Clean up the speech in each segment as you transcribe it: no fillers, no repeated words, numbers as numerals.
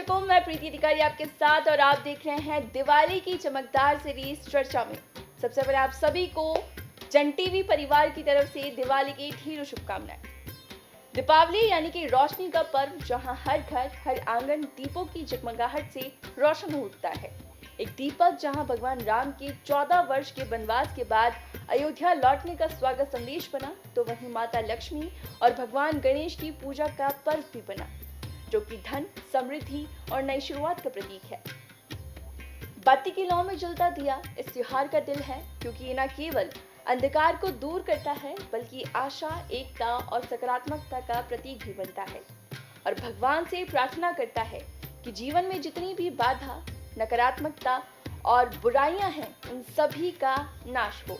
वालेकुम, मैं प्रीति अधिकारी आपके साथ और आप देख रहे हैं दिवाली की चमकदार सीरीज चर्चा में। सबसे पहले आप सभी को जन टीवी परिवार की तरफ से दिवाली की ढेरों शुभकामनाएं। दीपावली यानी कि रोशनी का पर्व, जहां हर घर हर आंगन दीपों की जगमगाहट से रोशन हो उठता है। एक दीपक जहां भगवान राम के 14 वर्ष के वनवास के बाद अयोध्या लौटने का स्वागत संदेश बना, तो वहीं माता लक्ष्मी और भगवान गणेश की पूजा का पर्व भी बना, जो कि धन, समृद्धि और नई शुरुआत का प्रतीक है। बाती की लौ में जलता दिया इस त्योहार का दिल है, क्योंकि ये न केवल अंधकार को दूर करता है बल्कि आशा, एकता और सकारात्मकता का प्रतीक भी बनता है। और भगवान से प्रार्थना करता है कि जीवन में जितनी भी बाधा, नकारात्मकता और बुराइयां हैं, उन सभी का नाश हो।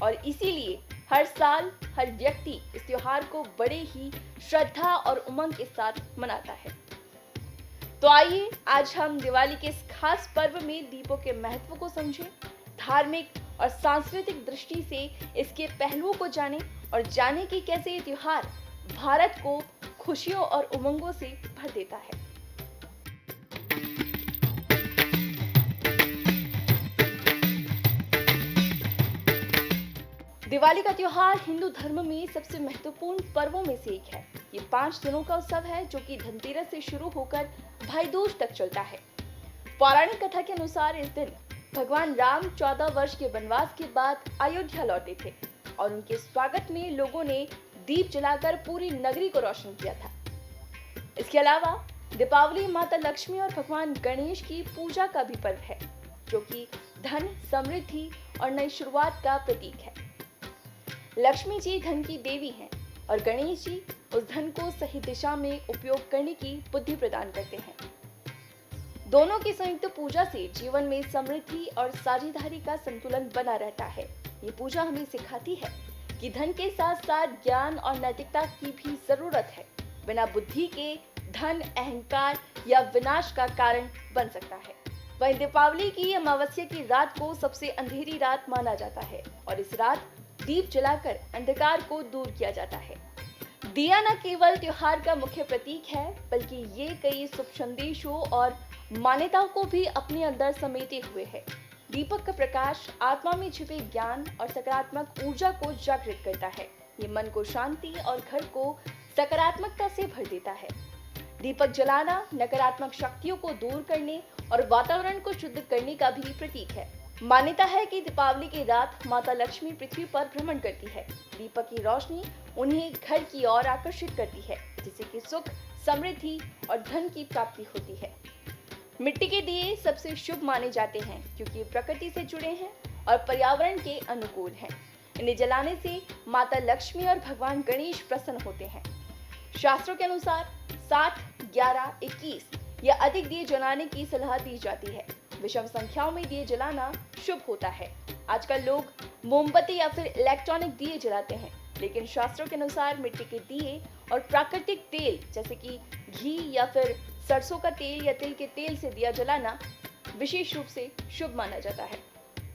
और इसीलिए हर साल हर व्यक्ति इस त्योहार को बड़े ही श्रद्धा और उमंग के साथ मनाता है। तो आइए आज हम दिवाली के इस खास पर्व में दीपों के महत्व को समझें, धार्मिक और सांस्कृतिक दृष्टि से इसके पहलुओं को जानें और जानें कि कैसे ये त्योहार भारत को खुशियों और उमंगों से भर देता है। दिवाली का त्योहार हिंदू धर्म में सबसे महत्वपूर्ण पर्वों में से एक है। ये 5 दिनों का उत्सव है, जो कि धनतेरस से शुरू होकर भाई दूज तक चलता है। पौराणिक कथा के अनुसार इस दिन भगवान राम 14 वर्ष के वनवास के बाद अयोध्या लौटे थे और उनके स्वागत में लोगों ने दीप जलाकर पूरी नगरी को रोशन किया था। इसके अलावा दीपावली माता लक्ष्मी और भगवान गणेश की पूजा का भी पर्व है, जो कि धन, समृद्धि और नई शुरुआत का प्रतीक है। लक्ष्मी जी धन की देवी हैं और गणेश जी उस धन को सही दिशा में उपयोग करने की बुद्धि प्रदान करते हैं। दोनों की संयुक्त पूजा से जीवन में समृद्धि और साझेदारी का संतुलन बना रहता है। ये पूजा हमें सिखाती है कि धन के साथ साथ ज्ञान और नैतिकता की भी जरूरत है। बिना बुद्धि के धन अहंकार या विनाश का कारण बन सकता है। वहीं दीपावली की अमावस्या की रात को सबसे अंधेरी रात माना जाता है और इस रात दीप जलाकर अंधकार को दूर किया जाता है। दिया न केवल त्योहार का मुख्य प्रतीक है, बल्कि ये कई शुभ संदेशों और मान्यताओं को भी अपने अंदर समेटे हुए है। दीपक का प्रकाश आत्मा में छिपे ज्ञान और सकारात्मक ऊर्जा को जागृत करता है। ये मन को शांति और घर को सकारात्मकता से भर देता है। दीपक जलाना नकारात्मक शक्तियों को दूर करने और वातावरण को शुद्ध करने का भी प्रतीक है। मान्यता है कि दीपावली की रात माता लक्ष्मी पृथ्वी पर भ्रमण करती है। दीपक की रोशनी उन्हें घर की ओर आकर्षित करती है, जिससे कि सुख, समृद्धि और धन की प्राप्ति होती है। मिट्टी के दिए सबसे शुभ माने जाते हैं, क्योंकि प्रकृति से जुड़े हैं और पर्यावरण के अनुकूल हैं। इन्हें जलाने से माता लक्ष्मी और भगवान गणेश प्रसन्न होते हैं। शास्त्रों के अनुसार 7, 11, 21 या अधिक दिए जलाने की सलाह दी जाती है। विषम संख्याओं में दिए जलाना शुभ होता है। आजकल लोग मोमबत्ती या फिर इलेक्ट्रॉनिक दिए जलाते हैं, लेकिन शास्त्रों के अनुसार मिट्टी के दिए और प्राकृतिक तेल जैसे कि घी या फिर सरसों का तेल या तिल के तेल से दिया जलाना विशेष रूप से शुभ माना जाता है,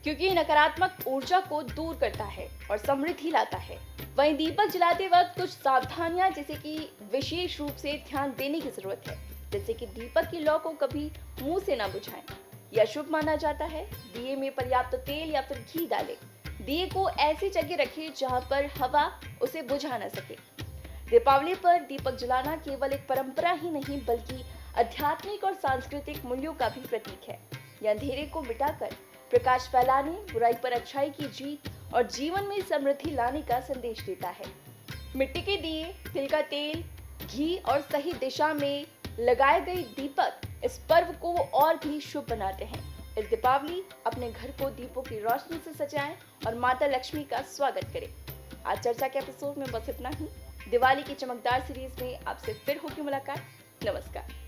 क्योंकि नकारात्मक ऊर्जा को दूर करता है और समृद्धि लाता है। वहीं दीपक जलाते वक्त कुछ सावधानियां जैसे कि विशेष रूप से ध्यान देने की जरूरत है, जैसे कि दीपक की लौ को कभी मुंह से ना बुझाएं। यह शुभ माना जाता है। दिए में पर्याप्त तेल या फिर घी डालें। दिए को ऐसी जगह रखें जहां पर हवा उसे बुझा न सके। दीपावली पर दीपक जलाना केवल एक परंपरा ही नहीं, बल्कि आध्यात्मिक और सांस्कृतिक मूल्यों का भी प्रतीक है। यह अंधेरे को मिटाकर प्रकाश फैलाने, बुराई पर अच्छाई की जीत और जीवन में समृद्धि लाने का संदेश देता है। मिट्टी के दिए, तिल का तेल, घी और सही दिशा में लगाए गए दीपक इस पर्व को और भी शुभ बनाते हैं। इस दीपावली अपने घर को दीपों की रोशनी से सजाएं और माता लक्ष्मी का स्वागत करें। आज चर्चा के एपिसोड में बस इतना ही। दिवाली की चमकदार सीरीज में आपसे फिर होगी मुलाकात। नमस्कार।